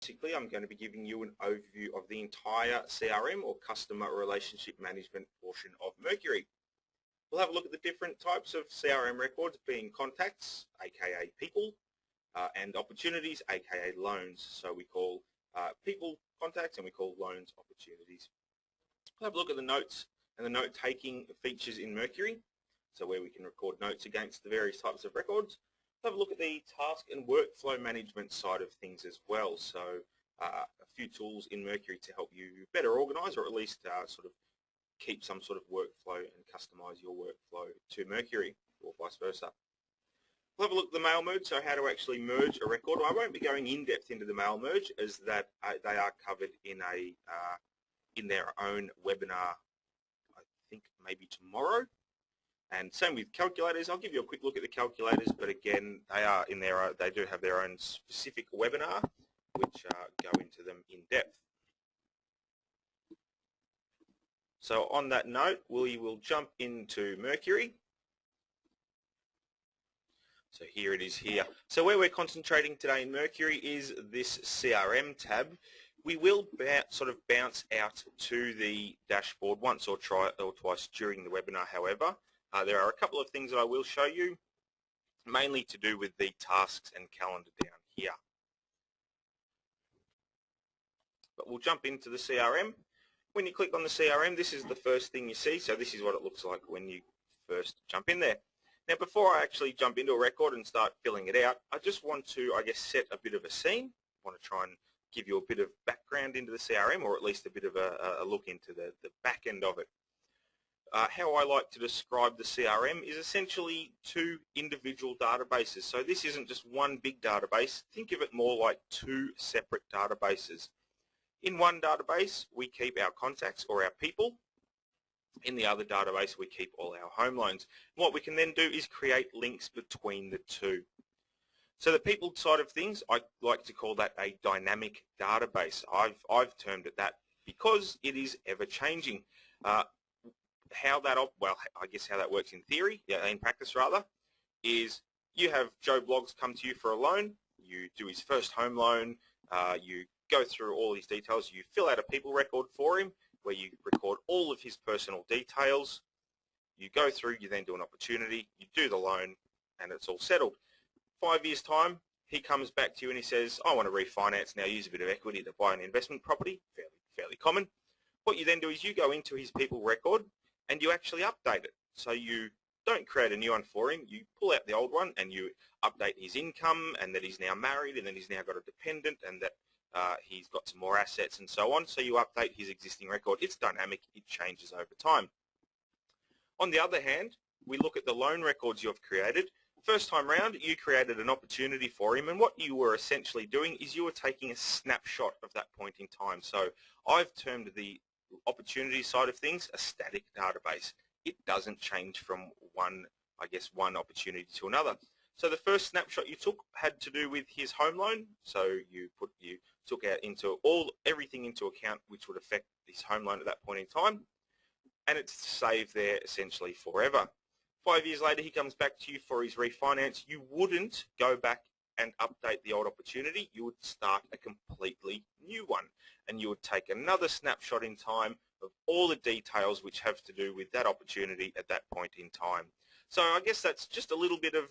Basically, I'm going to be giving you an overview of the entire CRM or Customer Relationship Management portion of Mercury. We'll have a look at the different types of CRM records, being contacts, aka people, and opportunities, aka loans. So we call people contacts and we call loans opportunities. We'll have a look at the notes and the note-taking features in Mercury, so where we can record notes against the various types of records. We'll have a look at the task and workflow management side of things as well. So a few tools in Mercury to help you better organize, or at least sort of keep some sort of workflow and customize your workflow to Mercury, or vice versa. We'll have a look at the mail merge, so how to actually merge a record. I won't be going in depth into the mail merge, as that they are covered in their own webinar, I think maybe tomorrow. And same with calculators. I'll give you a quick look at the calculators, but again, they do have their own specific webinar, which go into them in depth. So on that note, we will jump into Mercury. So here it is here. So where we're concentrating today in Mercury is this CRM tab. We will sort of bounce out to the dashboard once or twice during the webinar, however. There are a couple of things that I will show you, mainly to do with the tasks and calendar down here. But we'll jump into the CRM. When you click on the CRM, this is the first thing you see. So this is what it looks like when you first jump in there. Now, before I actually jump into a record and start filling it out, I just want to, I guess, set a bit of a scene. I want to try and give you a bit of background into the CRM, or at least a bit of a look into the back end of it. How I like to describe the CRM is essentially two individual databases. So this isn't just one big database. Think of it more like two separate databases. In one database, we keep our contacts or our people. In the other database, we keep all our home loans. What we can then do is create links between the two. So the people side of things, I like to call that a dynamic database. I've termed it that because it is ever-changing. How that works in theory, in practice rather, is you have Joe Bloggs come to you for a loan, you do his first home loan, you go through all his details, you fill out a people record for him where you record all of his personal details, you go through, you then do an opportunity, you do the loan, and it's all settled. 5 years' time, he comes back to you and he says, I want to refinance now, use a bit of equity to buy an investment property, fairly common. What you then do is you go into his people record and you actually update it. So you don't create a new one for him, you pull out the old one and you update his income, and that he's now married, and then he's now got a dependent, and that he's got some more assets and so on. So you update his existing record. It's dynamic, it changes over time. On the other hand, we look at the loan records you've created. First time round, you created an opportunity for him, and what you were essentially doing is you were taking a snapshot of that point in time. So I've termed the opportunity side of things a static database. It doesn't change from one opportunity to another. So the first snapshot you took had to do with his home loan. So you took out into everything into account which would affect his home loan at that point in time, and it's saved there essentially forever. 5 years later, he comes back to you for his refinance. You wouldn't go back and update the old opportunity. You would start a completely new one, and you would take another snapshot in time of all the details which have to do with that opportunity at that point in time. So I guess that's just a little bit of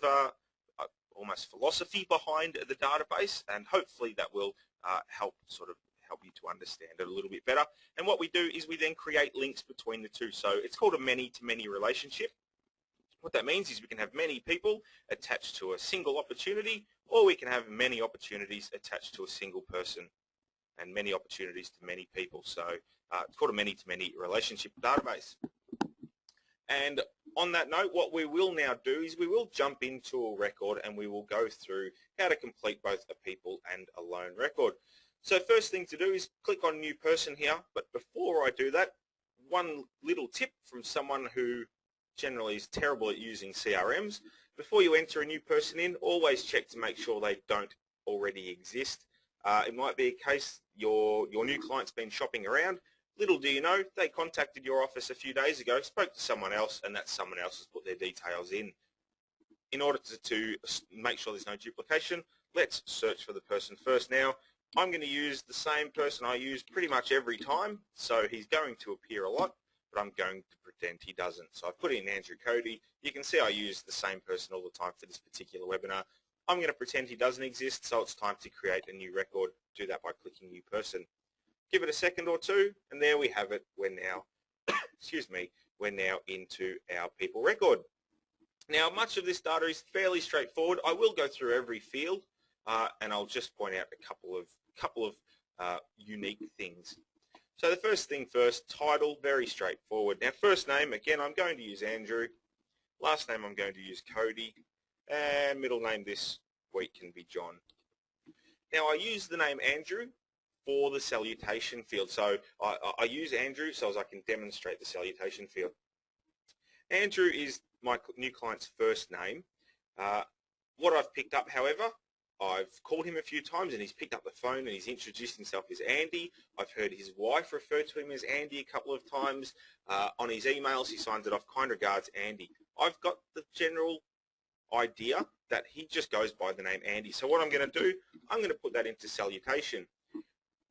almost philosophy behind the database, and hopefully that will help you to understand it a little bit better. And what we do is we then create links between the two. So it's called a many-to-many relationship. What that means is we can have many people attached to a single opportunity, or we can have many opportunities attached to a single person, and many opportunities to many people. So it's called a many-to-many relationship database. And on that note, what we will now do is we will jump into a record and we will go through how to complete both a people and a loan record. So first thing to do is click on new person here, but before I do that, one little tip from someone who generally is terrible at using CRMs. Before you enter a new person in, always check to make sure they don't already exist. It might be a case your new client's been shopping around. Little do you know, they contacted your office a few days ago, spoke to someone else, and that someone else has put their details in. In order to make sure there's no duplication, let's search for the person first now. I'm going to use the same person I use pretty much every time, so he's going to appear a lot, but I'm going to pretend he doesn't. So I put in Andrew Cody. You can see I use the same person all the time for this particular webinar. I'm going to pretend he doesn't exist, so it's time to create a new record. Do that by clicking New Person. Give it a second or two, and there we have it. We're now, excuse me, we're now into our people record. Now, much of this data is fairly straightforward. I will go through every field, and I'll just point out a couple of unique things. So the first thing first, title, very straightforward. Now, first name, again, I'm going to use Andrew. Last name, I'm going to use Cody. And middle name this week can be John. Now, I use the name Andrew for the salutation field. So I use Andrew so as I can demonstrate the salutation field. Andrew is my new client's first name. What I've picked up, however, I've called him a few times and he's picked up the phone and he's introduced himself as Andy. I've heard his wife refer to him as Andy a couple of times. On his emails, he signs it off, kind regards, Andy. I've got the general idea that he just goes by the name Andy. So what I'm going to do, I'm going to put that into salutation.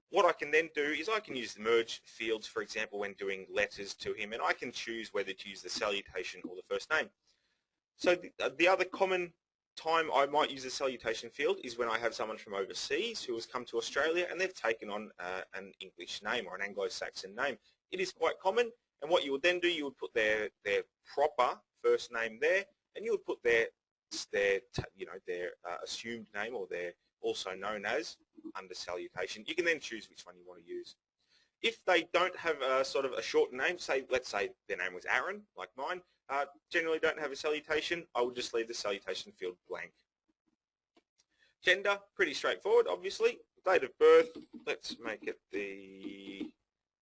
What I can then do is I can use the merge fields, for example, when doing letters to him, and I can choose whether to use the salutation or the first name. So the other common time I might use the salutation field is when I have someone from overseas who has come to Australia and they've taken on an English name or an Anglo-Saxon name. It is quite common, and what you would then do, you would put their proper first name there, and you would put their assumed name, or their also known as, under salutation. You can then choose which one you want to use. If they don't have a sort of a short name, let's say their name was Aaron, like mine, generally don't have a salutation, I will just leave the salutation field blank. Gender, pretty straightforward, obviously. Date of birth, let's make it the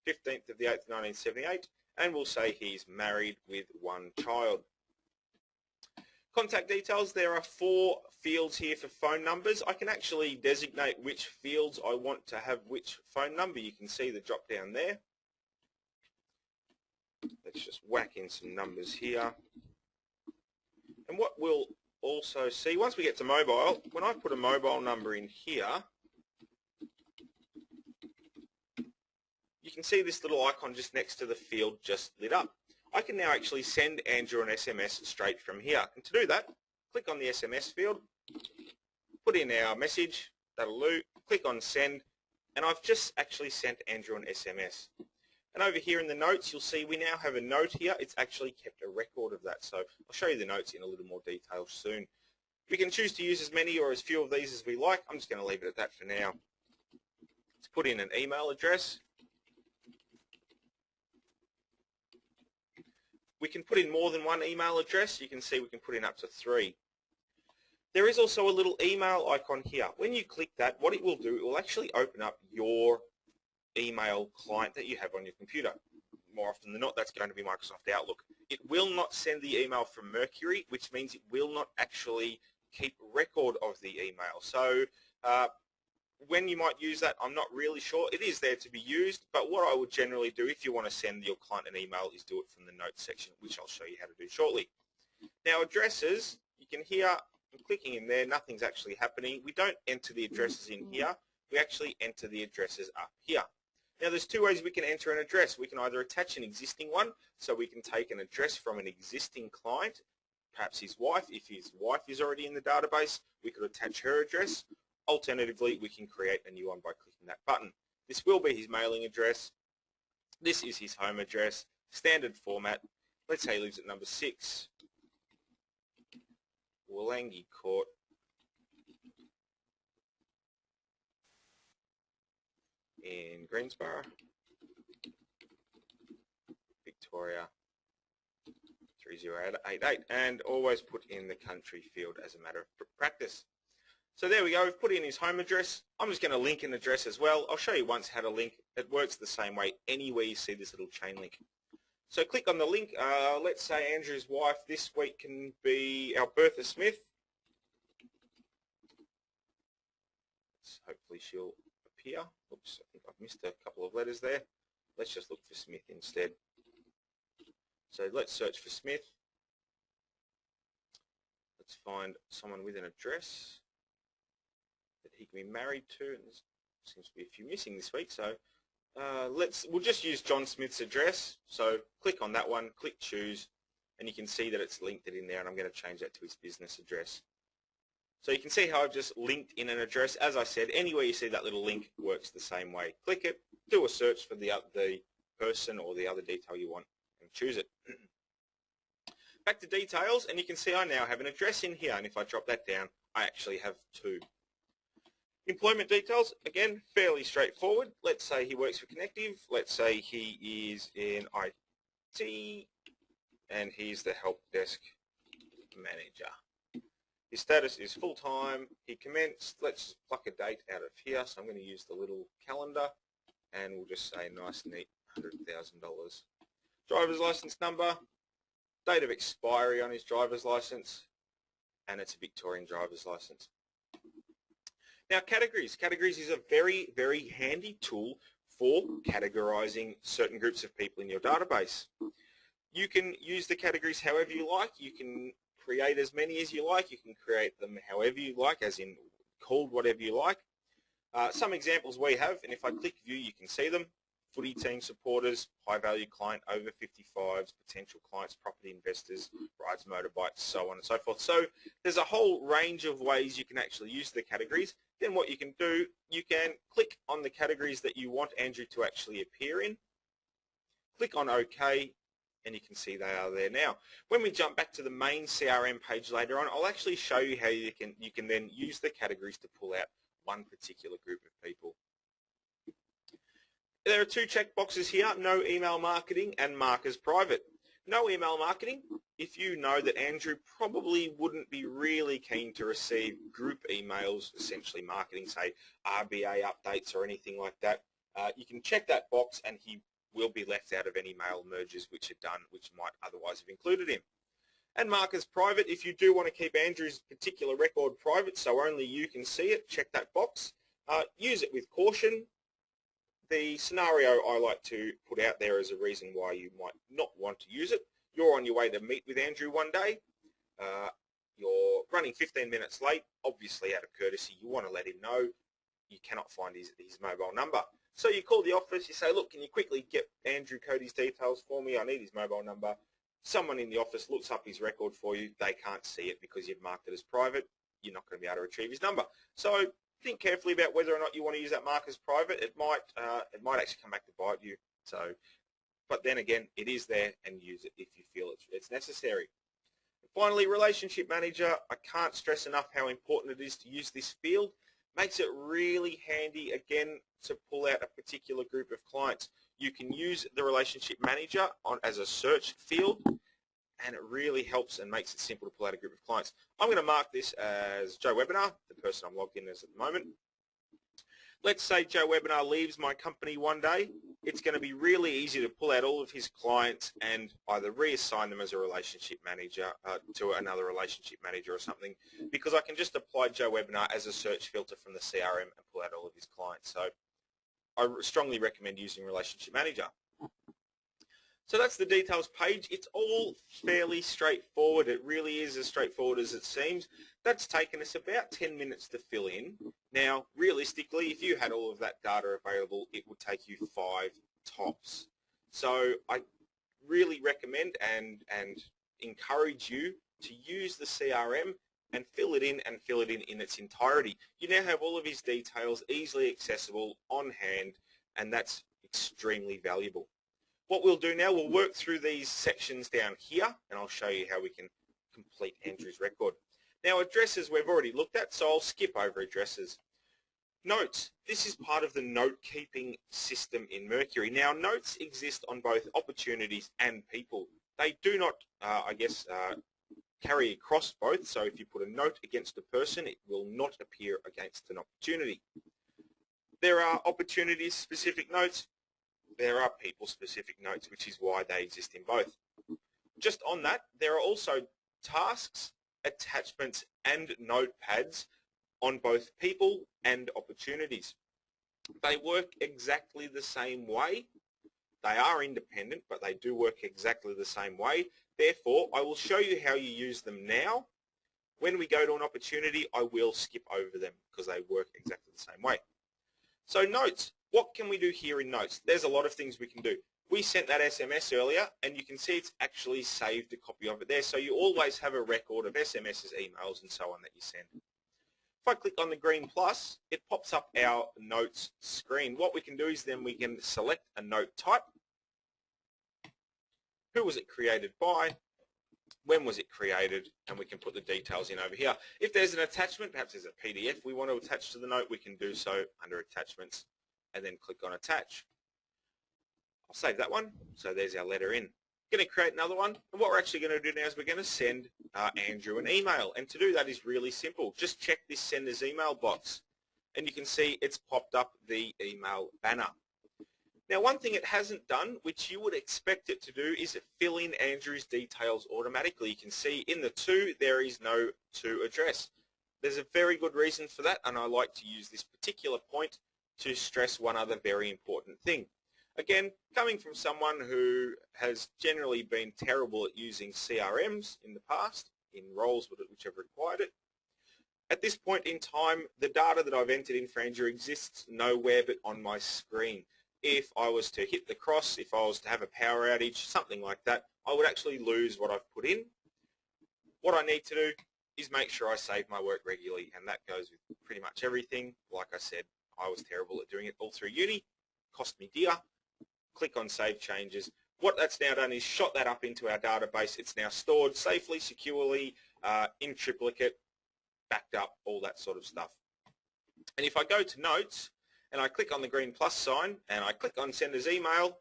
15th of the 8th, 1978, and we'll say he's married with one child. Contact details, there are 4 fields here for phone numbers. I can actually designate which fields I want to have which phone number. You can see the drop down there. Let's just whack in some numbers here. And what we'll also see, once we get to mobile, when I put a mobile number in here, you can see this little icon just next to the field just lit up. I can now actually send Andrew an SMS straight from here. And to do that, click on the SMS field, put in our message, that'll do, click on send, and I've just actually sent Andrew an SMS. And over here in the notes, you'll see we now have a note here. It's actually kept a record of that. So I'll show you the notes in a little more detail soon. We can choose to use as many or as few of these as we like. I'm just going to leave it at that for now. Let's put in an email address. We can put in more than one email address. You can see we can put in up to 3. There is also a little email icon here. When you click that, what it will do, it will actually open up your email client that you have on your computer. More often than not, that's going to be Microsoft Outlook. It will not send the email from Mercury, which means it will not actually keep record of the email. So when you might use that, I'm not really sure. It is there to be used, but what I would generally do if you want to send your client an email is do it from the notes section, which I'll show you how to do shortly. Now, addresses, you can hear I'm clicking in there, nothing's actually happening. We don't enter the addresses in here. We actually enter the addresses up here. Now, there's 2 ways we can enter an address. We can either attach an existing one, so we can take an address from an existing client, perhaps his wife. If his wife is already in the database, we could attach her address. Alternatively, we can create a new one by clicking that button. This will be his mailing address. This is his home address, standard format. Let's say he lives at number 6, Wollongai Court, in Greensboro, Victoria 3088, and always put in the country field as a matter of practice. So there we go, we've put in his home address. I'm just going to link an address as well. I'll show you once how to link. It works the same way anywhere you see this little chain link. So click on the link. Let's say Andrew's wife this week can be Albertha Smith. Hopefully she'll appear. Oops, I think I've missed a couple of letters there. Let's just look for Smith instead. So let's search for Smith. Let's find someone with an address that he can be married to. And seems to be a few missing this week, so we'll just use John Smith's address. So click on that one, click choose, and you can see that it's linked it in there, and I'm going to change that to his business address. So you can see how I've just linked in an address. As I said, anywhere you see that little link works the same way. Click it, do a search for the person or the other detail you want, and choose it. Back to details, and you can see I now have an address in here, and if I drop that down, I actually have two. Employment details, again, fairly straightforward. Let's say he works for Connective. Let's say he is in IT, and he's the help desk manager. His status is full-time. He commenced. Let's pluck a date out of here. So I'm going to use the little calendar, and we'll just say nice, neat, $100,000. Driver's license number, date of expiry on his driver's license, and it's a Victorian driver's license. Now, categories. Categories is a very, very handy tool for categorizing certain groups of people in your database. You can use the categories however you like. You can create as many as you like. You can create them however you like, as in called whatever you like. Some examples we have, and if I click view, you can see them. Footy team supporters, high-value client, over 55s, potential clients, property investors, rides motorbikes, so on and so forth. So there's a whole range of ways you can actually use the categories. Then what you can do, you can click on the categories that you want Andrew to actually appear in. Click on OK, and you can see they are there now. When we jump back to the main CRM page later on, I'll actually show you how you can then use the categories to pull out one particular group of people. There are two check boxes here, no email marketing and mark as private. No email marketing, if you know that Andrew probably wouldn't be really keen to receive group emails, essentially marketing, say RBA updates or anything like that, you can check that box and he will be left out of any mail merges which are done, which might otherwise have included him. And mark as private, if you do want to keep Andrew's particular record private so only you can see it, check that box. Use it with caution. The scenario I like to put out there as a reason why you might not want to use it. You're on your way to meet with Andrew one day. You're running 15 minutes late. Obviously, out of courtesy, you want to let him know you cannot find his mobile number. So you call the office, you say, look, can you quickly get Andrew Cody's details for me? I need his mobile number. Someone in the office looks up his record for you. They can't see it because you've marked it as private. You're not going to be able to retrieve his number. So think carefully about whether or not you want to use that mark as private. It might actually come back to bite you. So, but then again, it is there, and use it if you feel it's necessary. And finally, relationship manager. I can't stress enough how important it is to use this field. Makes it really handy, again, to pull out a particular group of clients. You can use the relationship manager as a search field, and it really helps and makes it simple to pull out a group of clients. I'm going to mark this as Joe Webinar, the person I'm logged in as at the moment. Let's say Joe Webinar leaves my company one day. It's going to be really easy to pull out all of his clients and either reassign them as a relationship manager to another relationship manager or something, because I can just apply Joe Webinar as a search filter from the CRM and pull out all of his clients. So I strongly recommend using Relationship Manager. So that's the details page. It's all fairly straightforward. It really is as straightforward as it seems. That's taken us about 10 minutes to fill in. Now, realistically, if you had all of that data available, it would take you 5 tops. So I really recommend and encourage you to use the CRM and fill it in in its entirety. You now have all of his details easily accessible on hand, and that's extremely valuable. What we'll do now, we'll work through these sections down here, and I'll show you how we can complete Andrew's record. Now, addresses we've already looked at, so I'll skip over addresses. Notes. This is part of the note-keeping system in Mercury. Now, notes exist on both opportunities and people. They do not, carry across both, so if you put a note against a person, it will not appear against an opportunity. There are opportunity-specific notes. There are people-specific notes, which is why they exist in both. Just on that, there are also tasks, attachments, and notepads on both people and opportunities. They work exactly the same way. They are independent, but they do work exactly the same way. Therefore, I will show you how you use them now. When we go to an opportunity, I will skip over them because they work exactly the same way. So notes, what can we do here in notes? There's a lot of things we can do. We sent that SMS earlier, and you can see it's actually saved a copy of it there. So you always have a record of SMSs, emails, and so on that you send. If I click on the green plus, it pops up our notes screen. What we can do is then we can select a note type. Who was it created by? When was it created? And we can put the details in over here. If there's an attachment, perhaps there's a PDF we want to attach to the note, we can do so under attachments and then click on attach. I'll save that one. So there's our letter in. Going to create another one. And what we're actually going to do now is we're going to send Andrew an email. And to do that is really simple. Just check this sender's email box. And you can see it's popped up the email banner. Now, one thing it hasn't done, which you would expect it to do, is fill in Andrew's details automatically. You can see in the to, there is no to address. There's a very good reason for that, and I like to use this particular point to stress one other very important thing. Again, coming from someone who has generally been terrible at using CRMs in the past, in roles which have required it, at this point in time, the data that I've entered in for Andrew exists nowhere but on my screen. If I was to hit the cross, if I was to have a power outage, something like that, I would actually lose what I've put in. What I need to do is make sure I save my work regularly, and that goes with pretty much everything. Like I said, I was terrible at doing it all through uni, cost me dear. Click on Save Changes. What that's now done is shot that up into our database. It's now stored safely, securely, in triplicate, backed up, all that sort of stuff. And if I go to Notes, and I click on the green plus sign, and I click on Sender's Email,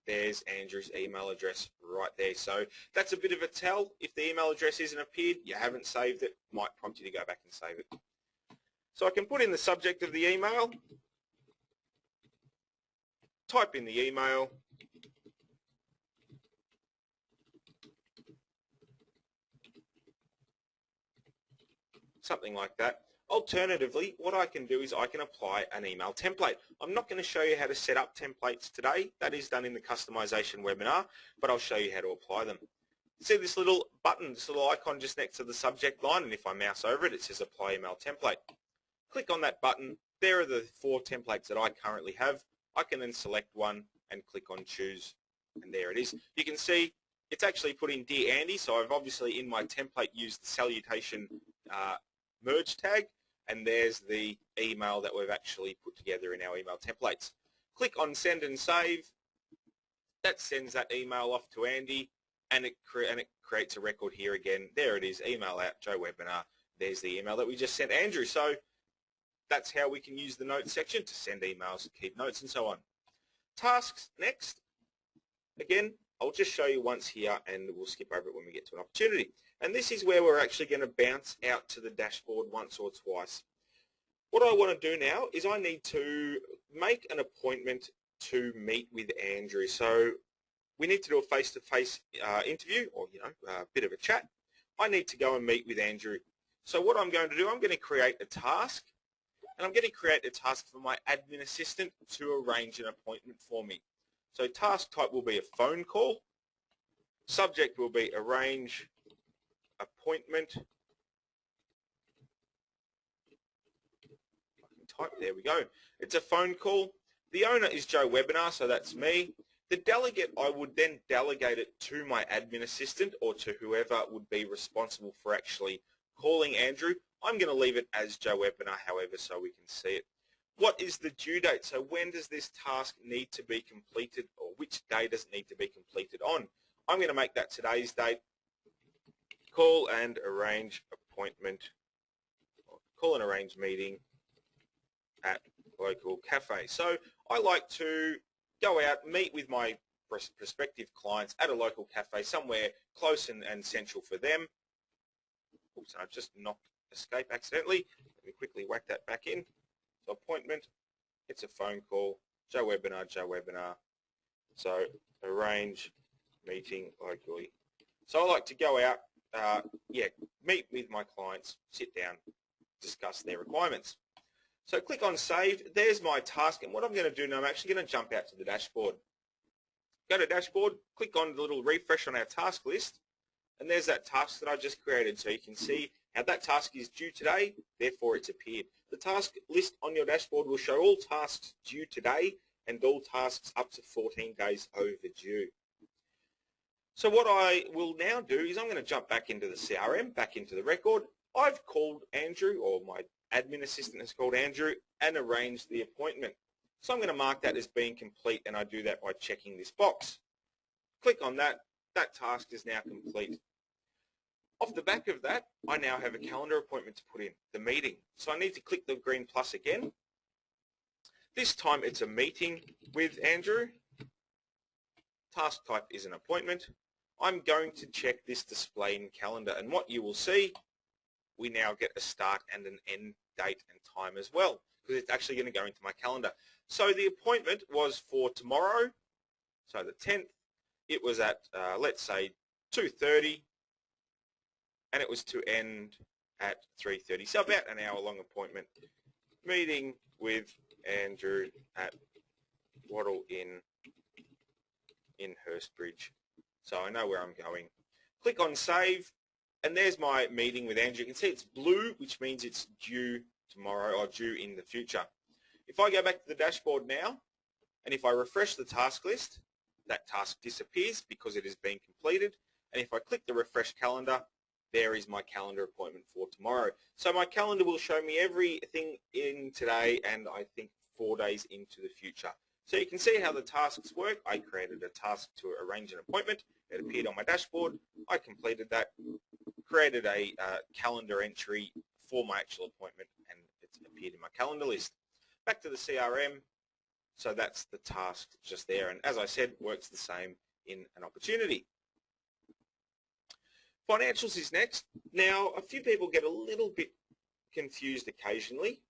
there's Andrew's email address right there. So that's a bit of a tell. If the email address isn't appeared, you haven't saved it, might prompt you to go back and save it. So I can put in the subject of the email, type in the email, something like that. Alternatively, what I can do is I can apply an email template. I'm not going to show you how to set up templates today. That is done in the customization webinar, but I'll show you how to apply them. See this little button, this little icon just next to the subject line, and if I mouse over it, it says Apply Email Template. Click on that button. There are the 4 templates that I currently have. I can then select one and click on Choose, and there it is. You can see it's actually put in Dear Andy, so I've obviously in my template used the salutation merge tag, and there's the email that we've actually put together in our email templates. Click on Send and Save. That sends that email off to Andy, and it creates a record here again. There it is, email out, Joe Webinar. There's the email that we just sent Andrew. So that's how we can use the notes section to send emails, keep notes, and so on. Tasks next. Again, I'll just show you once here, and we'll skip over it when we get to an opportunity. And this is where we're actually going to bounce out to the dashboard once or twice. What I want to do now is I need to make an appointment to meet with Andrew. So we need to do a face-to-face interview, or a bit of a chat. I need to go and meet with Andrew. So what I'm going to do, I'm going to create a task, and I'm going to create a task for my admin assistant to arrange an appointment for me. So task type will be a phone call. Subject will be arrange appointment. I can type, there we go. It's a phone call. The owner is Joe Webinar, so that's me. The delegate, I would then delegate it to my admin assistant or to whoever would be responsible for actually calling Andrew. I'm going to leave it as Joe Webinar, however, so we can see it. What is the due date? So when does this task need to be completed, or which day does it need to be completed on? I'm going to make that today's date. Call and arrange appointment, call and arrange meeting at local cafe. So I like to go out, meet with my prospective clients at a local cafe somewhere close and central for them. Oops, I've just knocked escape accidentally. Let me quickly whack that back in. So appointment, it's a phone call, Joe Webinar, Joe Webinar. So arrange meeting locally. So I like to go out, meet with my clients, sit down, discuss their requirements. So click on Save. There's my task, and what I'm going to do now, I'm actually going to jump out to the dashboard. Go to Dashboard, click on the little refresh on our task list, and there's that task that I just created. So you can see Now that task is due today, therefore it's appeared. The task list on your dashboard will show all tasks due today and all tasks up to 14 days overdue. So what I will now do is I'm going to jump back into the CRM, back into the record. I've called Andrew, or my admin assistant has called Andrew, and arranged the appointment. So I'm going to mark that as being complete, and I do that by checking this box. Click on that. That task is now complete. Off the back of that, I now have a calendar appointment to put in, the meeting. So I need to click the green plus again. This time it's a meeting with Andrew. Task type is an appointment. I'm going to check this display in calendar, and what you will see, we now get a start and an end date and time as well, because it's actually going to go into my calendar. So the appointment was for tomorrow, so the 10th. It was at, let's say, 2:30, and it was to end at 3:30. So about an hour-long appointment. Meeting with Andrew at Wattle in Hurstbridge. So I know where I'm going. Click on Save, and there's my meeting with Andrew. You can see it's blue, which means it's due tomorrow or due in the future. If I go back to the dashboard now, and if I refresh the task list, that task disappears because it has been completed. And if I click the refresh calendar, there is my calendar appointment for tomorrow. So my calendar will show me everything in today and I think 4 days into the future. So you can see how the tasks work. I created a task to arrange an appointment. It appeared on my dashboard. I completed that, created a calendar entry for my actual appointment, and it's appeared in my calendar list. Back to the CRM. So that's the task just there. And as I said, works the same in an opportunity. Financials is next. Now, a few people get a little bit confused occasionally.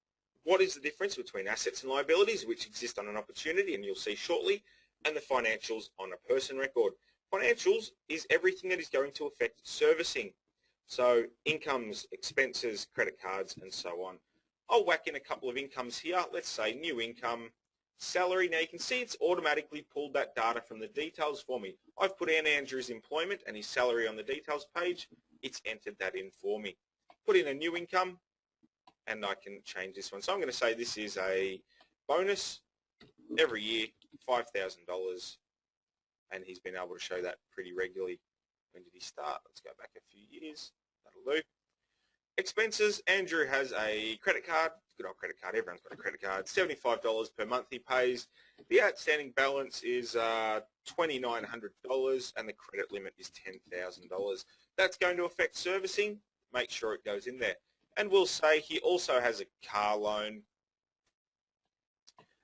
What is the difference between assets and liabilities, which exist on an opportunity, and you'll see shortly, and the financials on a person record? Financials is everything that is going to affect servicing. So incomes, expenses, credit cards, and so on. I'll whack in a couple of incomes here. Let's say new income, salary. Now you can see it's automatically pulled that data from the details for me. I've put in Andrew's employment and his salary on the details page. It's entered that in for me. Put in a new income, and I can change this one. So I'm going to say this is a bonus every year, $5,000, and he's been able to show that pretty regularly. When did he start? Let's go back a few years. That'll do. Expenses, Andrew has a credit card, good old credit card, everyone's got a credit card, $75 per month he pays. The outstanding balance is $2,900 and the credit limit is $10,000. That's going to affect servicing, make sure it goes in there. And we'll say he also has a car loan.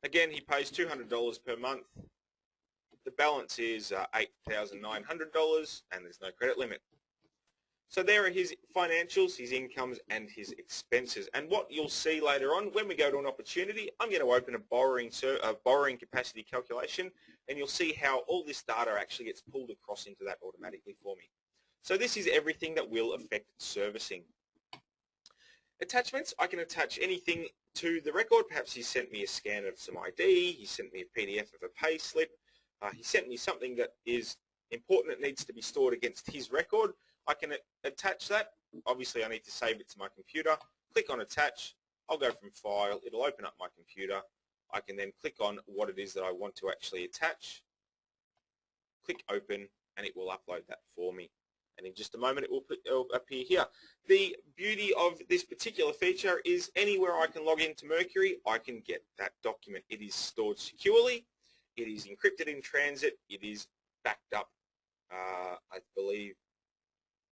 Again, he pays $200 per month. The balance is $8,900 and there's no credit limit. So there are his financials, his incomes, and his expenses. And what you'll see later on, when we go to an opportunity, I'm going to open a borrowing capacity calculation, and you'll see how all this data actually gets pulled across into that automatically for me. So this is everything that will affect servicing. Attachments, I can attach anything to the record. Perhaps he sent me a scan of some ID, he sent me a PDF of a pay slip, he sent me something that is important that needs to be stored against his record. I can attach that. Obviously, I need to save it to my computer. Click on Attach. I'll go from File. It'll open up my computer. I can then click on what it is that I want to actually attach. Click Open, and it will upload that for me. And in just a moment, it will appear here. The beauty of this particular feature is anywhere I can log into Mercury, I can get that document. It is stored securely. It is encrypted in transit. It is backed up, I believe,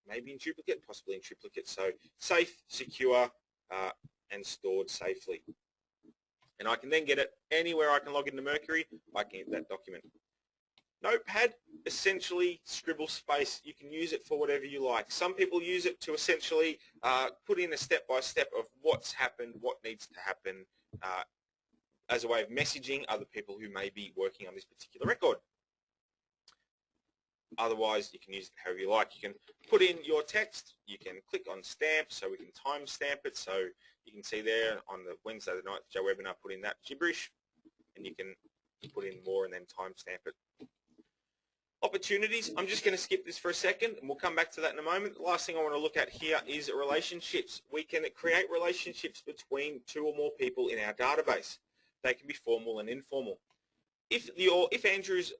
maybe in duplicate, possibly in triplicate. So safe, secure, and stored safely. And I can then get it anywhere I can log into Mercury. I can get that document. Notepad, essentially scribble space. You can use it for whatever you like. Some people use it to essentially put in a step-by-step of what's happened, what needs to happen, as a way of messaging other people who may be working on this particular record. Otherwise, you can use it however you like. You can put in your text. You can click on stamp, so we can time stamp it. So you can see there on the Wednesday the 9th Joe webinar, put in that gibberish, and you can put in more and then time stamp it. Opportunities, I'm just going to skip this for a second and we'll come back to that in a moment. The last thing I want to look at here is relationships. We can create relationships between two or more people in our database. They can be formal and informal. If Andrew is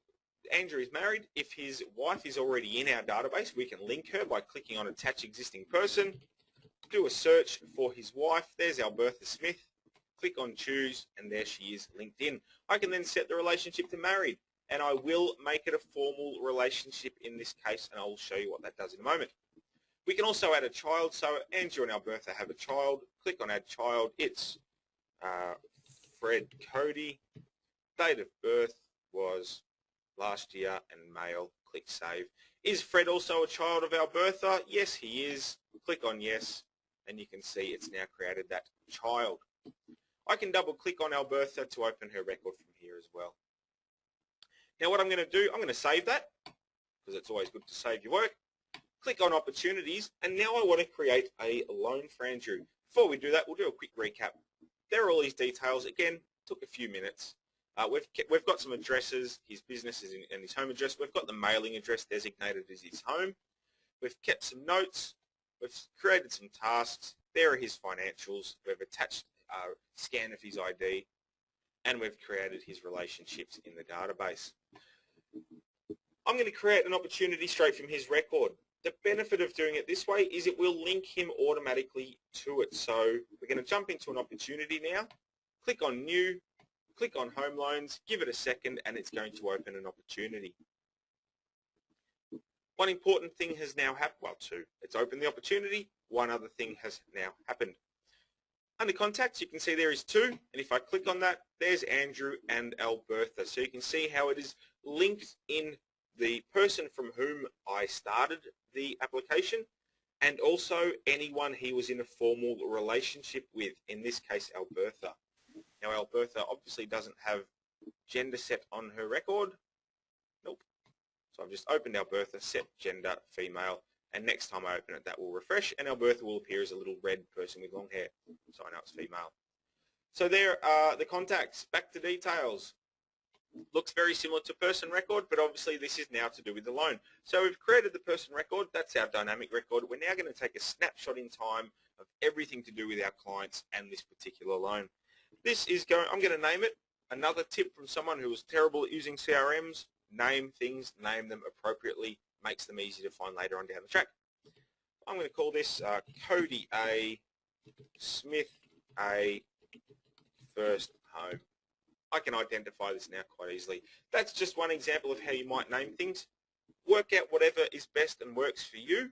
married, if his wife is already in our database, we can link her by clicking on Attach Existing Person, do a search for his wife. There's Albertha Smith. Click on Choose, and there she is linked in. I can then set the relationship to married, and I will make it a formal relationship in this case, and I will show you what that does in a moment. We can also add a child. So Andrew and Albertha have a child. Click on Add Child. It's Fred Cody. Date of birth was last year and male. Click Save. Is Fred also a child of Albertha? Yes, he is. Click on Yes, and you can see it's now created that child. I can double click on Albertha to open her record from here as well. Now what I'm going to do, I'm going to save that because it's always good to save your work. Click on Opportunities, and now I want to create a loan for Andrew. Before we do that, we'll do a quick recap. There are all these details. Again, took a few minutes. We've got some addresses. His business is in his home address. We've got the mailing address designated as his home. We've kept some notes. We've created some tasks. There are his financials. We've attached a scan of his ID, and we've created his relationships in the database. I'm going to create an opportunity straight from his record. The benefit of doing it this way is it will link him automatically to it. So we're going to jump into an opportunity now. Click on New, click on Home Loans, give it a second, and it's going to open an opportunity. One important thing has now happened. Well, two. It's opened the opportunity. One other thing has now happened. Under Contacts, you can see there is two, and if I click on that, there's Andrew and Albertha. So you can see how it is linked in the person from whom I started the application, and also anyone he was in a formal relationship with, in this case Albertha. Now Albertha obviously doesn't have gender set on her record. Nope. So I've just opened Albertha, set gender female, and next time I open it that will refresh, and Albertha will appear as a little red person with long hair, so I know it's female. So there are the contacts. Back to details. Looks very similar to person record, but obviously this is now to do with the loan. So we've created the person record. That's our dynamic record. We're now going to take a snapshot in time of everything to do with our clients and this particular loan. This is I'm going to name it. Another tip from someone who was terrible at using CRMs: name things, name them appropriately, makes them easy to find later on down the track. I'm going to call this Cody A, Smith A, First Home. I can identify this now quite easily. That's just one example of how you might name things. Work out whatever is best and works for you.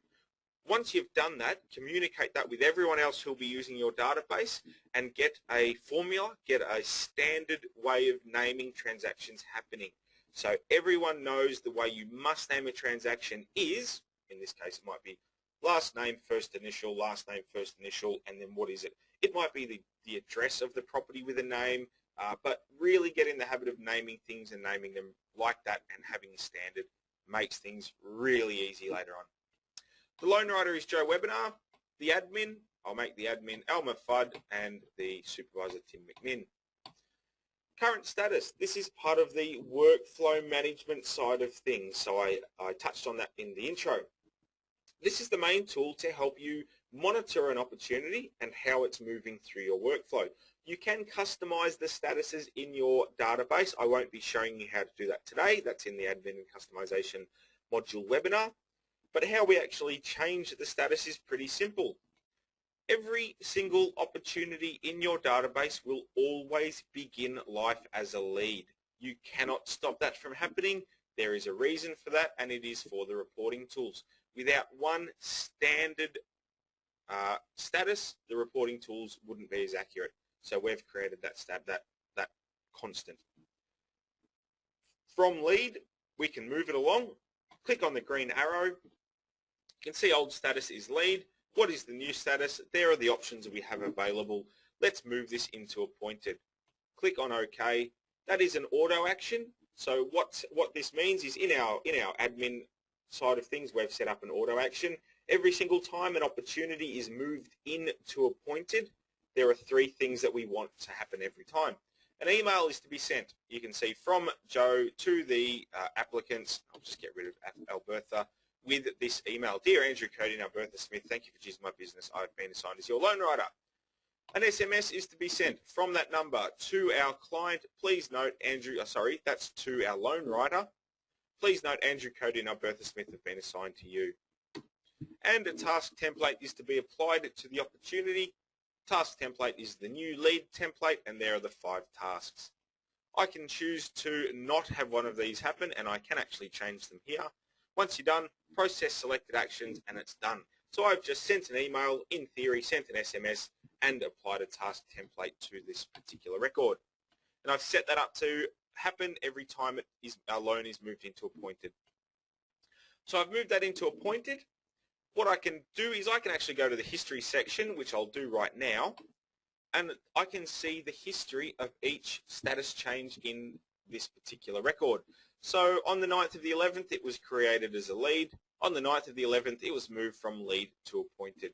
Once you've done that, communicate that with everyone else who will be using your database and get a formula, get a standard way of naming transactions happening. So everyone knows the way you must name a transaction is, in this case it might be last name, first initial, last name, first initial, and then what is it? It might be the address of the property with a name, but really get in the habit of naming things and naming them like that, and having a standard makes things really easy later on. The loan writer is Joe Webinar. The admin, I'll make the admin Alma Fudd, and the supervisor Tim McMinn. Current status, this is part of the workflow management side of things, so I touched on that in the intro. This is the main tool to help you monitor an opportunity and how it's moving through your workflow. You can customize the statuses in your database. I won't be showing you how to do that today. That's in the admin and customization module webinar. But how we actually change the status is pretty simple. Every single opportunity in your database will always begin life as a lead. You cannot stop that from happening. There is a reason for that, and it is for the reporting tools. Without one standard status, the reporting tools wouldn't be as accurate. So we've created that constant. From lead, we can move it along. Click on the green arrow. You can see old status is lead. What is the new status? There are the options that we have available. Let's move this into appointed. Click on OK. That is an auto action. So what this means is in our admin side of things, we've set up an auto action. Every single time an opportunity is moved into appointed, there are three things that we want to happen every time. An email is to be sent. You can see from Joe to the applicants. I'll just get rid of Albertha with this email. Dear Andrew Cody and Albertha Smith, thank you for choosing my business. I've been assigned as your loan writer. An SMS is to be sent from that number to our client. Please note, that's to our loan writer. Please note, Andrew Cody and Albertha Smith have been assigned to you. And a task template is to be applied to the opportunity. Task template is the new lead template, and there are the 5 tasks. I can choose to not have one of these happen, and I can actually change them here. Once you're done, process selected actions, and it's done. So I've just sent an email, in theory, sent an SMS, and applied a task template to this particular record. And I've set that up to happen every time our loan is moved into appointed. So I've moved that into appointed. What I can do is I can actually go to the history section, which I'll do right now, and I can see the history of each status change in this particular record. So on the 9th of the 11th, it was created as a lead. On the 9th of the 11th, it was moved from lead to appointed.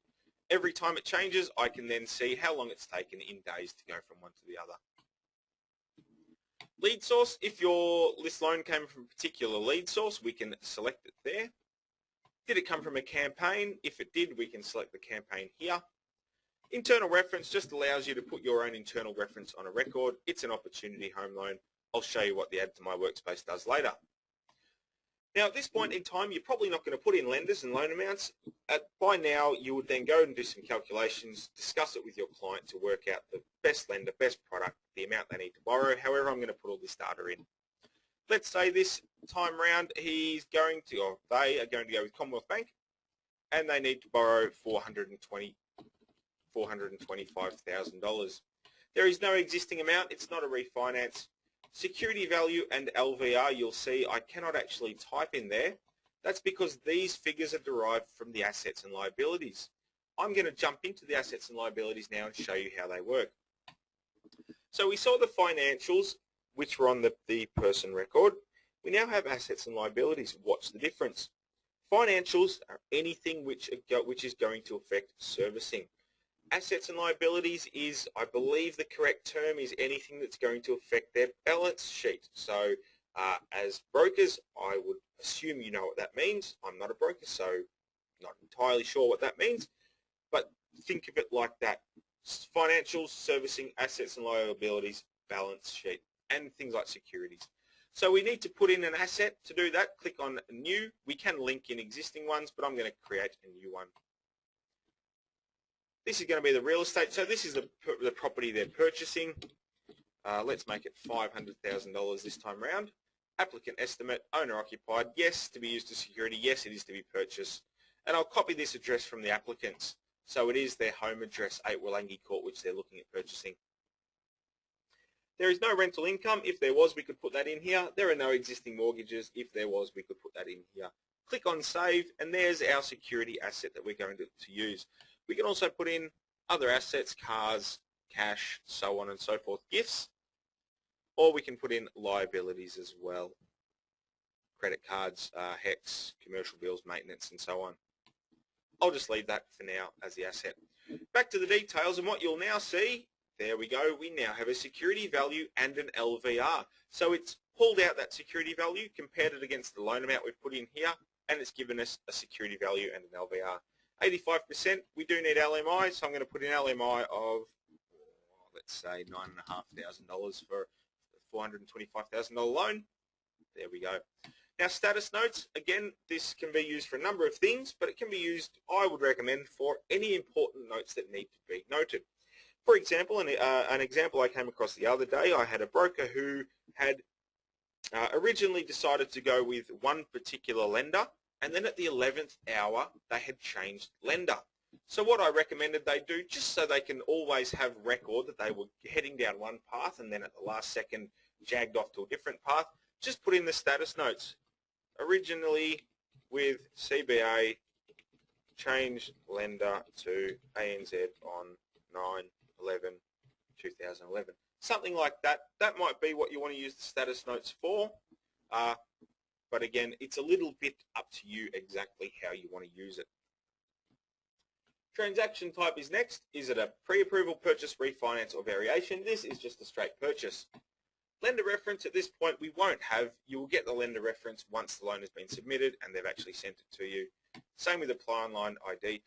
Every time it changes, I can then see how long it's taken in days to go from one to the other. Lead source, if your list loan came from a particular lead source, we can select it there. Did it come from a campaign? If it did, we can select the campaign here. Internal reference just allows you to put your own internal reference on a record. It's an opportunity home loan. I'll show you what the add to my workspace does later. Now at this point in time, you're probably not going to put in lenders and loan amounts. By now, you would then go and do some calculations, discuss it with your client to work out the best lender, best product, the amount they need to borrow. However, I'm going to put all this data in. Let's say this time round they are going to go with Commonwealth Bank, and they need to borrow $425,000. There is no existing amount. It's not a refinance. Security value and LVR, you'll see I cannot actually type in there. That's because these figures are derived from the assets and liabilities. I'm going to jump into the assets and liabilities now and show you how they work. So we saw the financials, which were on the person record. We now have assets and liabilities. What's the difference? Financials are anything which is going to affect servicing. Assets and liabilities is, I believe the correct term is anything that's going to affect their balance sheet. So as brokers, I would assume you know what that means. I'm not a broker, so not entirely sure what that means, but think of it like that. Financials, servicing, assets and liabilities, balance sheet, and things like securities. So we need to put in an asset. To do that, click on New. We can link in existing ones, but I'm going to create a new one. This is going to be the real estate. So this is the property they're purchasing. Let's make it $500,000 this time round. Applicant estimate, owner occupied, yes, to be used as security, yes, it is to be purchased. And I'll copy this address from the applicants. So it is their home address, 8 Willangi Court, which they're looking at purchasing. There is no rental income. If there was, we could put that in here. There are no existing mortgages. If there was, we could put that in here. Click on Save, and there's our security asset that we're going to use. We can also put in other assets, cars, cash, so on and so forth, gifts, or we can put in liabilities as well, credit cards, HECS, commercial bills, maintenance, and so on. I'll just leave that for now as the asset. Back to the details, and what you'll now see, there we go, we now have a security value and an LVR. So it's pulled out that security value, compared it against the loan amount we've put in here, and it's given us a security value and an LVR. 85%, we do need LMI, so I'm going to put an LMI of, let's say, $9,500 for a $425,000 loan. There we go. Now, status notes, again, this can be used for a number of things, but it can be used, I would recommend, for any important notes that need to be noted. For example, an example I came across the other day, I had a broker who had originally decided to go with one particular lender, and then at the 11th hour, they had changed lender. So what I recommended they do, just so they can always have record that they were heading down one path and then at the last second jagged off to a different path, just put in the status notes. Originally with CBA, changed lender to ANZ on 9/11/2011. Something like that. That might be what you want to use the status notes for. But again, it's a little bit up to you exactly how you want to use it. Transaction type is next. Is it a pre-approval, purchase, refinance, or variation? This is just a straight purchase. Lender reference at this point we won't have. You will get the lender reference once the loan has been submitted and they've actually sent it to you. Same with apply online ID.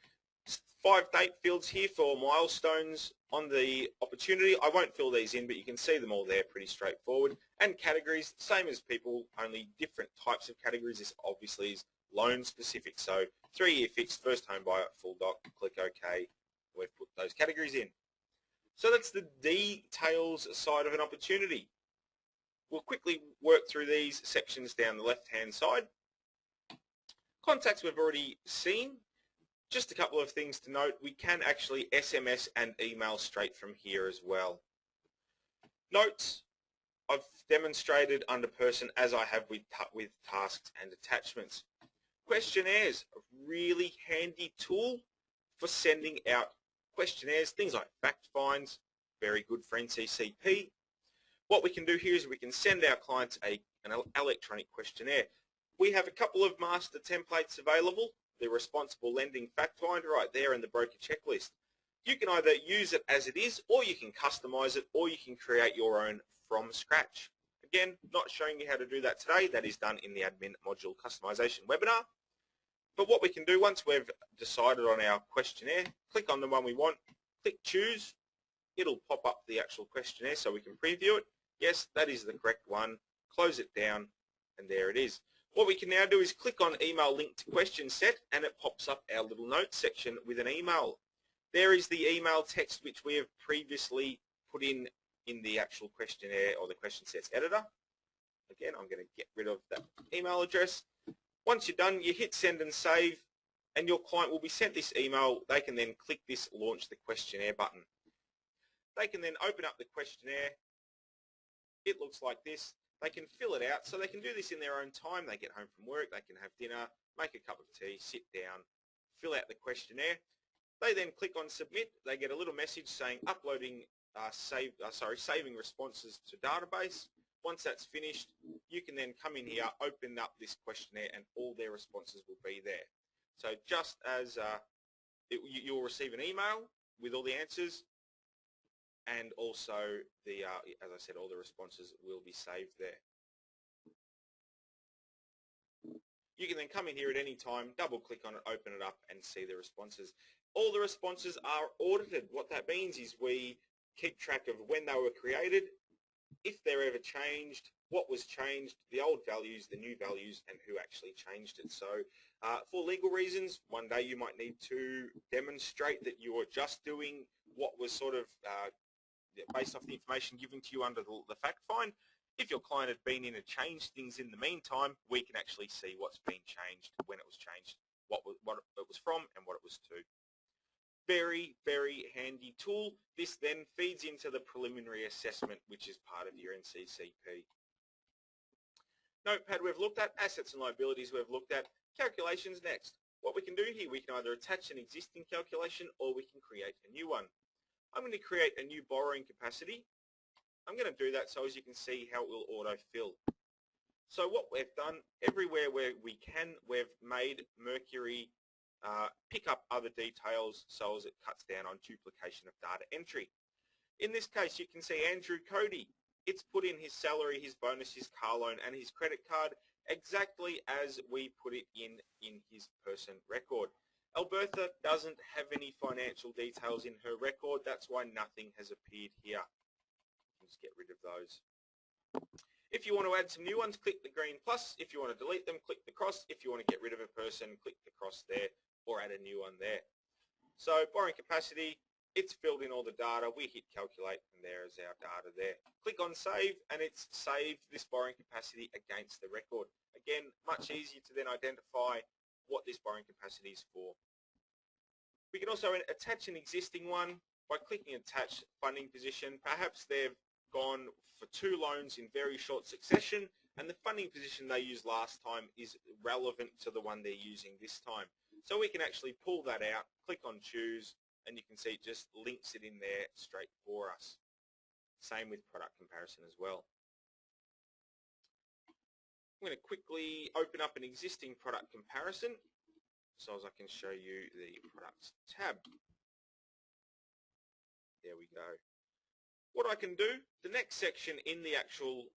5 date fields here for milestones on the opportunity. I won't fill these in, but you can see them all there, pretty straightforward. And categories, same as people, only different types of categories. This obviously is loan specific. So 3-year fixed, first home buyer, full doc, click OK. We've put those categories in. So that's the details side of an opportunity. We'll quickly work through these sections down the left-hand side. Contacts we've already seen. Just a couple of things to note. We can actually SMS and email straight from here as well. Notes, I've demonstrated under person as I have with tasks and attachments. Questionnaires, a really handy tool for sending out questionnaires, things like fact finds, very good for NCCP. What we can do here is we can send our clients an electronic questionnaire. We have a couple of master templates available. The responsible lending fact find right there in the broker checklist. You can either use it as it is, or you can customize it, or you can create your own from scratch. Again, not showing you how to do that today. That is done in the admin module customization webinar. But what we can do once we've decided on our questionnaire, click on the one we want, click choose. It'll pop up the actual questionnaire so we can preview it. Yes, that is the correct one. Close it down, and there it is. What we can now do is click on email link to question set, and it pops up our little notes section with an email. There is the email text which we have previously put in the actual questionnaire or the question sets editor. Again, I'm going to get rid of that email address. Once you're done, you hit send and save, and your client will be sent this email. They can then click this launch the questionnaire button. They can then open up the questionnaire. It looks like this. They can fill it out, so they can do this in their own time. They get home from work, they can have dinner, make a cup of tea, sit down, fill out the questionnaire. They then click on submit. They get a little message saying uploading, saving responses to database. Once that's finished, you can then come in here, open up this questionnaire, and all their responses will be there. So just as you'll receive an email with all the answers, and also the, as I said, all the responses will be saved there. You can then come in here at any time, double click on it, open it up, and see the responses. All the responses are audited. What that means is we keep track of when they were created, if they're ever changed, what was changed, the old values, the new values, and who actually changed it. So for legal reasons, one day you might need to demonstrate that you are just doing what was sort of based off the information given to you under the fact find. If your client had been in and changed things in the meantime, we can actually see what's been changed, when it was changed, what it was from, and what it was to. Very, very handy tool. This then feeds into the preliminary assessment, which is part of your NCCP. Notepad we've looked at, assets and liabilities we've looked at, calculations next. What we can do here, we can either attach an existing calculation or we can create a new one. I'm going to create a new borrowing capacity. I'm going to do that so as you can see how it will autofill. So what we've done, everywhere where we can, we've made Mercury pick up other details so as it cuts down on duplication of data entry. In this case, you can see Andrew Cody. It's put in his salary, his bonus, his car loan, and his credit card exactly as we put it in his person record. Albertha doesn't have any financial details in her record. That's why nothing has appeared here. Just get rid of those. If you want to add some new ones, click the green plus. If you want to delete them, click the cross. If you want to get rid of a person, click the cross there or add a new one there. So borrowing capacity, it's filled in all the data. We hit calculate and there is our data there. Click on save and it's saved this borrowing capacity against the record. Again, much easier to then identify what this borrowing capacity is for. We can also attach an existing one by clicking attach funding position. Perhaps they've gone for 2 loans in very short succession and the funding position they used last time is relevant to the one they're using this time. So we can actually pull that out, click on choose, and you can see it just links it in there straight for us. Same with product comparison as well. I'm going to quickly open up an existing product comparison. so as I can show you the products tab. There we go. What I can do, the next section in the actual,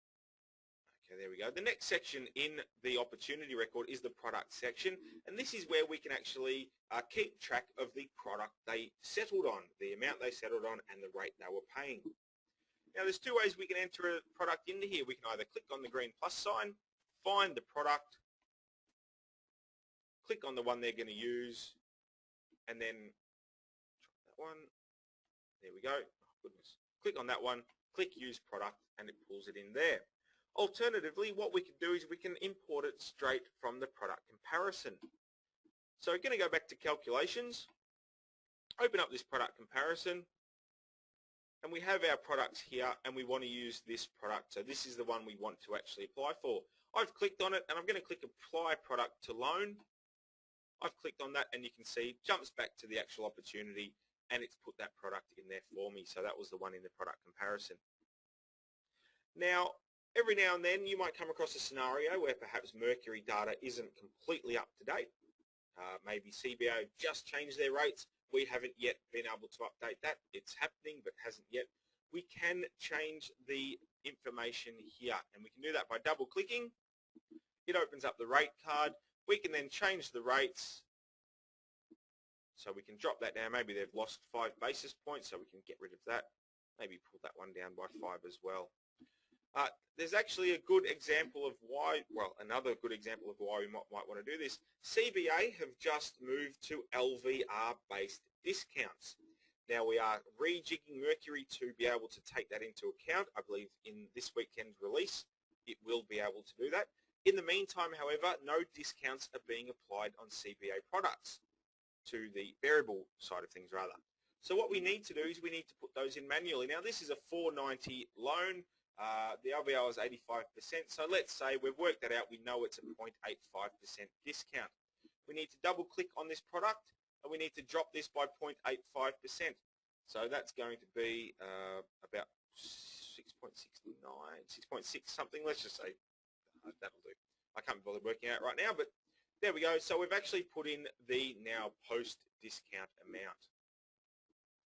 okay, there we go. The next section in the opportunity record is the product section, and this is where we can actually keep track of the product they settled on, the amount they settled on, and the rate they were paying. Now, there's two ways we can enter a product into here. We can either click on the green plus sign, find the product, click on the one they're going to use, and then that one. There we go. Oh, goodness. Click on that one, click use product, and it pulls it in there. Alternatively, what we can do is we can import it straight from the product comparison. So we're going to go back to calculations, open up this product comparison, and we have our products here, and we want to use this product. So this is the one we want to actually apply for. I've clicked on it, and I'm going to click apply product to loan. I've clicked on that, and you can see it jumps back to the actual opportunity, and it's put that product in there for me. So that was the one in the product comparison. Now, every now and then you might come across a scenario where perhaps Mercury data isn't completely up to date. Maybe CBA have just changed their rates. We haven't yet been able to update that. It's happening but hasn't yet. We can change the information here, and we can do that by double clicking. It opens up the rate card. We can then change the rates. So we can drop that down. Maybe they've lost 5 basis points, so we can get rid of that. Maybe pull that one down by 5 as well. There's actually a good example of why, well, another good example of why we might want to do this. CBA have just moved to LVR-based discounts. Now we are rejigging Mercury to be able to take that into account. I believe in this weekend's release, it will be able to do that. In the meantime, however, no discounts are being applied on CBA products, to the variable side of things rather. So what we need to do is we need to put those in manually. Now this is a $4.90 loan. The LVR is 85%, so let's say we've worked that out. We know it's a 0.85% discount. We need to double click on this product, and we need to drop this by 0.85%. So that's going to be about 6.69, 6.6 something. Let's just say that'll do. I can't be bothered working out right now, but there we go. So we've actually put in the now post-discount amount.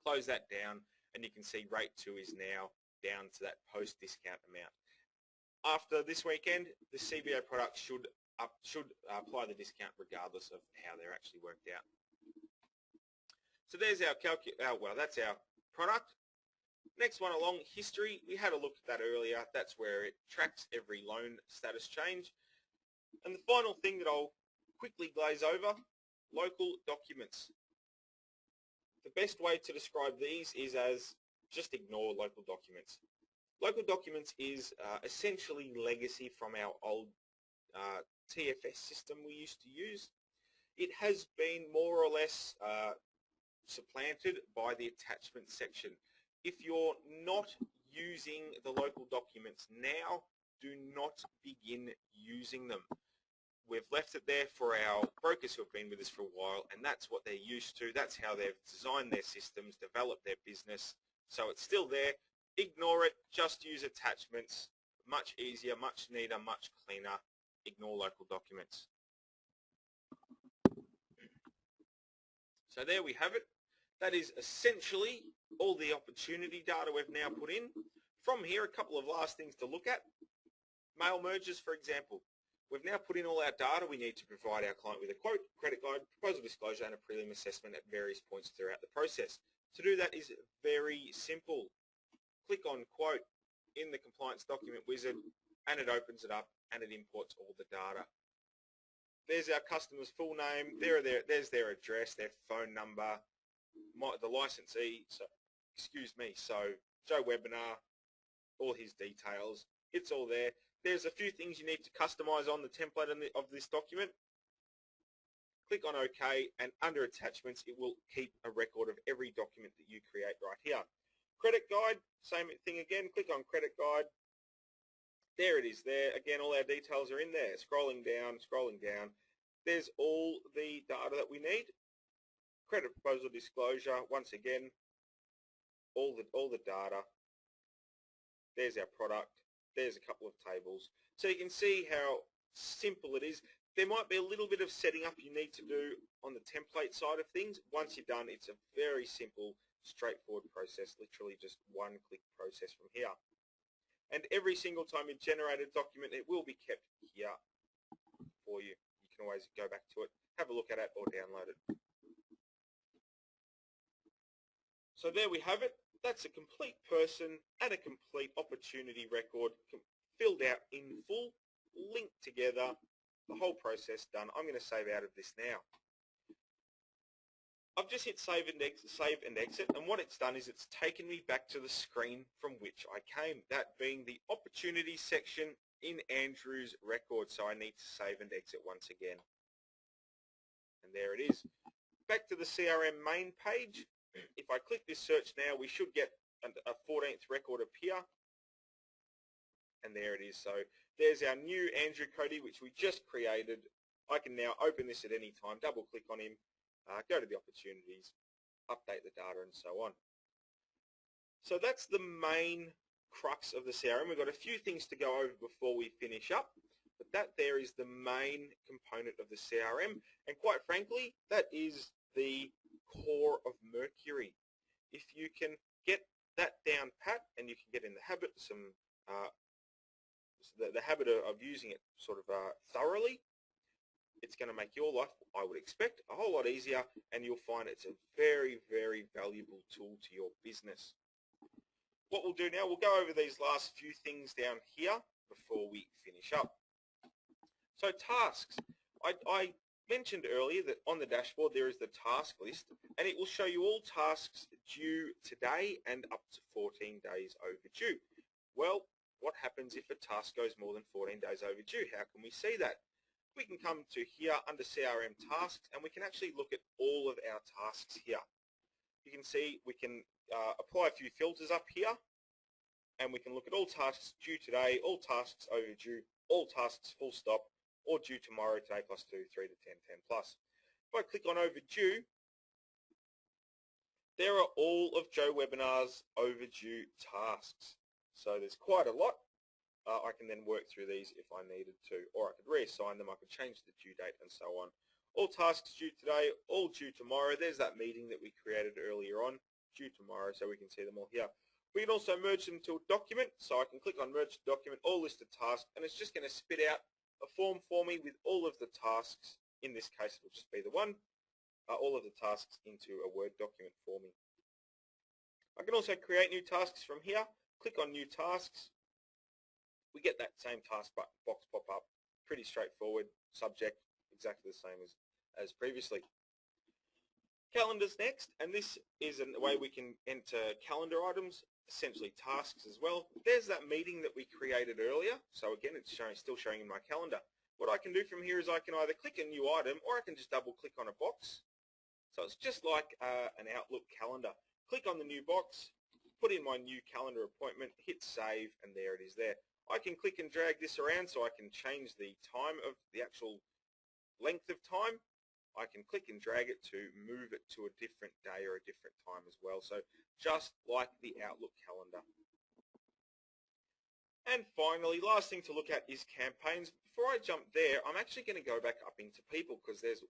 Close that down, and you can see rate 2 is now down to that post-discount amount. After this weekend, the CBA product should apply the discount regardless of how they're actually worked out. So there's our that's our product. Next one along, history. We had a look at that earlier. That's where it tracks every loan status change. And the final thing that I'll quickly glaze over, local documents. The best way to describe these is as just ignore local documents. Local documents is essentially legacy from our old TFS system we used to use. It has been more or less supplanted by the attachment section. If you're not using the local documents now, do not begin using them. We've left it there for our brokers who have been with us for a while, and that's what they're used to. That's how they've designed their systems, developed their business. So it's still there. Ignore it. Just use attachments. Much easier, much neater, much cleaner. Ignore local documents. So there we have it. That is essentially all the opportunity data we've now put in. From here, a couple of last things to look at. Mail mergers, for example. We've now put in all our data. We need to provide our client with a quote, credit guide, proposal disclosure, and a prelim assessment at various points throughout the process. To do that is very simple. Click on quote in the compliance document wizard, and it opens it up and it imports all the data. There's our customer's full name. There's their address, their phone number, the licensee. So, Joe Webinar, all his details. It's all there. There's a few things you need to customize on the template of this document. Click on OK, and under attachments, it will keep a record of every document that you create right here. Credit guide, same thing again. Click on credit guide. There it is there. Again, all our details are in there. Scrolling down. There's all the data that we need. Credit proposal disclosure, once again, all the data. There's our product. There's a couple of tables. So you can see how simple it is. There might be a little bit of setting up you need to do on the template side of things. Once you're done, it's a very simple, straightforward process, literally just one-click process from here. And every single time you generate a document, it will be kept here for you. You can always go back to it, have a look at it, or download it. So there we have it. That's a complete person and a complete opportunity record filled out in full, linked together, the whole process done. I'm going to save out of this now. I've just hit save and exit, and what it's done is it's taken me back to the screen from which I came, that being the opportunity section in Andrew's record. So I need to save and exit once again. And there it is. Back to the CRM main page. If I click this search now, we should get a 14th record appear. And there it is. So there's our new Andrew Cody, which we just created. I can now open this at any time, double click on him, go to the opportunities, update the data, and so on. So that's the main crux of the CRM. We've got a few things to go over before we finish up, but that there is the main component of the CRM. And quite frankly, that is the core of Mercury. If you can get that down pat and you can get in the habit, the habit of using it sort of thoroughly, it's going to make your life, I would expect, a whole lot easier, and you'll find it's a very, very valuable tool to your business. What we'll do now, we'll go over these last few things down here before we finish up. So tasks. I mentioned earlier that on the dashboard there is the task list, and it will show you all tasks due today and up to 14 days overdue. Well, what happens if a task goes more than 14 days overdue? How can we see that? We can come to here under CRM tasks, and we can actually look at all of our tasks here. You can see we can apply a few filters up here, and we can look at all tasks due today, all tasks overdue, all tasks full stop, or due tomorrow, today plus 2, 3 to 10, 10 plus. If I click on overdue, there are all of Joe Webinar's overdue tasks. So there's quite a lot. I can then work through these if I needed to, or I could reassign them, I could change the due date and so on. All tasks due today, all due tomorrow. There's that meeting that we created earlier on, due tomorrow, so we can see them all here. We can also merge them to a document, so I can click on merge to document, all listed tasks, and it's just going to spit out a form for me with all of the tasks. In this case, it will just be the one, all of the tasks into a Word document for me. I can also create new tasks from here. Click on new tasks. We get that same task box pop up. Pretty straightforward. Subject, exactly the same as previously. Calendars next, and this is a way we can enter calendar items, essentially tasks as well. There's that meeting that we created earlier. So again, it's still showing in my calendar. What I can do from here is I can either click a new item, or I can just double click on a box. So it's just like an Outlook calendar. Click on the new box, put in my new calendar appointment, hit save, and there it is there. I can click and drag this around so I can change the time of the actual length of time. I can click and drag it to move it to a different day or a different time as well. So just like the Outlook calendar. And finally, last thing to look at is campaigns. Before I jump there, I'm actually going to go back up into people because there's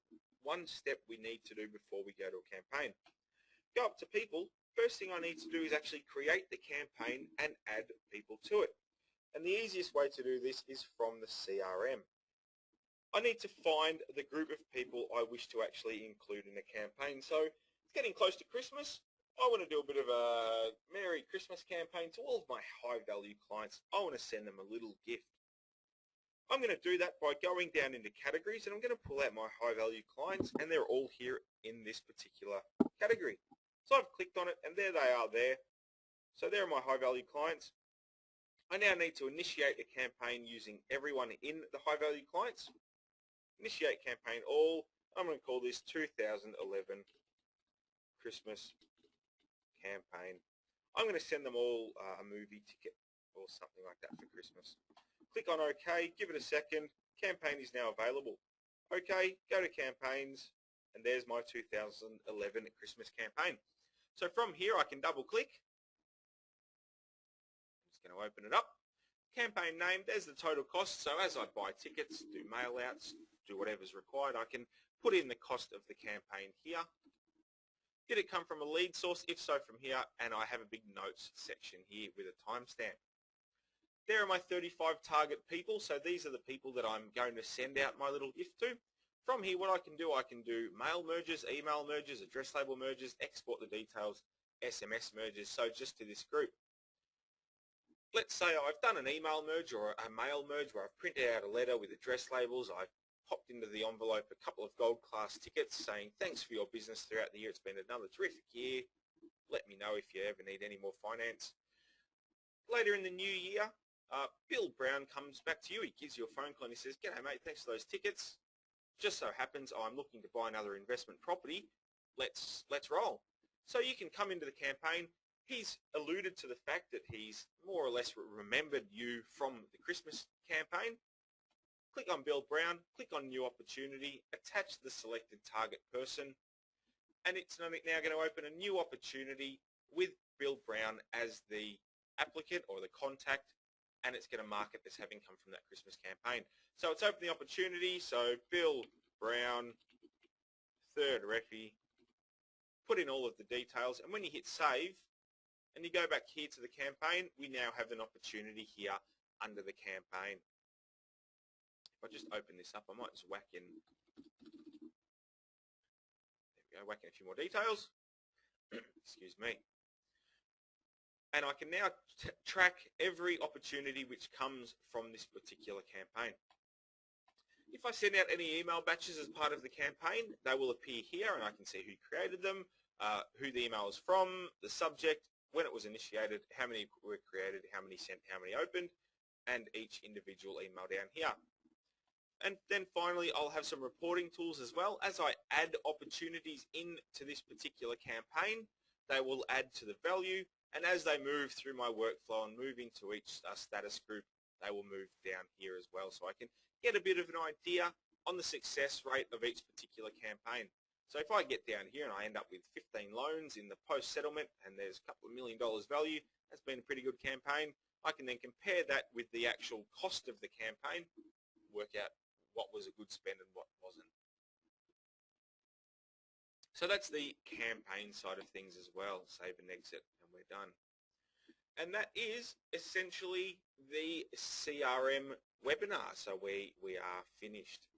one step we need to do before we go to a campaign. Go up to people. First thing I need to do is actually create the campaign and add people to it. And the easiest way to do this is from the CRM. I need to find the group of people I wish to actually include in a campaign. So it's getting close to Christmas. I want to do a bit of a Merry Christmas campaign to all of my high-value clients. I want to send them a little gift. I'm going to do that by going down into categories, and I'm going to pull out my high-value clients, and they're all here in this particular category. So I've clicked on it, and there they are there. So there are my high-value clients. I now need to initiate a campaign using everyone in the high-value clients. Initiate campaign all. I'm going to call this 2011 Christmas campaign. I'm going to send them all a movie ticket or something like that for Christmas. Click on OK, give it a second. Campaign is now available. OK, go to campaigns, and there's my 2011 Christmas campaign. So from here I can double click. I'm just going to open it up. Campaign name, there's the total cost. So as I buy tickets, do mail outs, do whatever's required, I can put in the cost of the campaign here. Did it come from a lead source? If so, from here, and I have a big notes section here with a timestamp. There are my 35 target people, so these are the people that I'm going to send out my little gift to. From here, what I can do mail merges, email merges, address label merges, export the details, SMS merges, so just to this group. Let's say I've done an email merge or a mail merge where I've printed out a letter with address labels. I've popped into the envelope a couple of gold class tickets saying thanks for your business throughout the year. It's been another terrific year. Let me know if you ever need any more finance. Later in the new year, Bill Brown comes back to you. He gives you a phone call and he says, "G'day mate, thanks for those tickets. Just so happens I'm looking to buy another investment property. Let's roll." So you can come into the campaign. He's alluded to the fact that he's more or less remembered you from the Christmas campaign. Click on Bill Brown, click on New Opportunity, attach the selected target person, and it's now going to open a new opportunity with Bill Brown as the applicant or the contact, and it's going to mark it as having come from that Christmas campaign. So it's opened the opportunity, so Bill Brown, third refi, put in all of the details, and when you hit save, and you go back here to the campaign, we now have an opportunity here under the campaign. If I just open this up, I might just whack in, there we go, whack in a few more details. Excuse me. And I can now track every opportunity which comes from this particular campaign. If I send out any email batches as part of the campaign, they will appear here and I can see who created them, who the email is from, the subject, when it was initiated, how many were created, how many sent, how many opened, and each individual email down here. And then finally, I'll have some reporting tools as well. As I add opportunities into this particular campaign, they will add to the value, and as they move through my workflow and move into each status group, they will move down here as well, so I can get a bit of an idea on the success rate of each particular campaign. So if I get down here and I end up with 15 loans in the post-settlement and there's a couple of $1 million value, that's been a pretty good campaign. I can then compare that with the actual cost of the campaign, work out what was a good spend and what wasn't. So that's the campaign side of things as well. Save and exit, and we're done. And that is essentially the CRM webinar. So we are finished.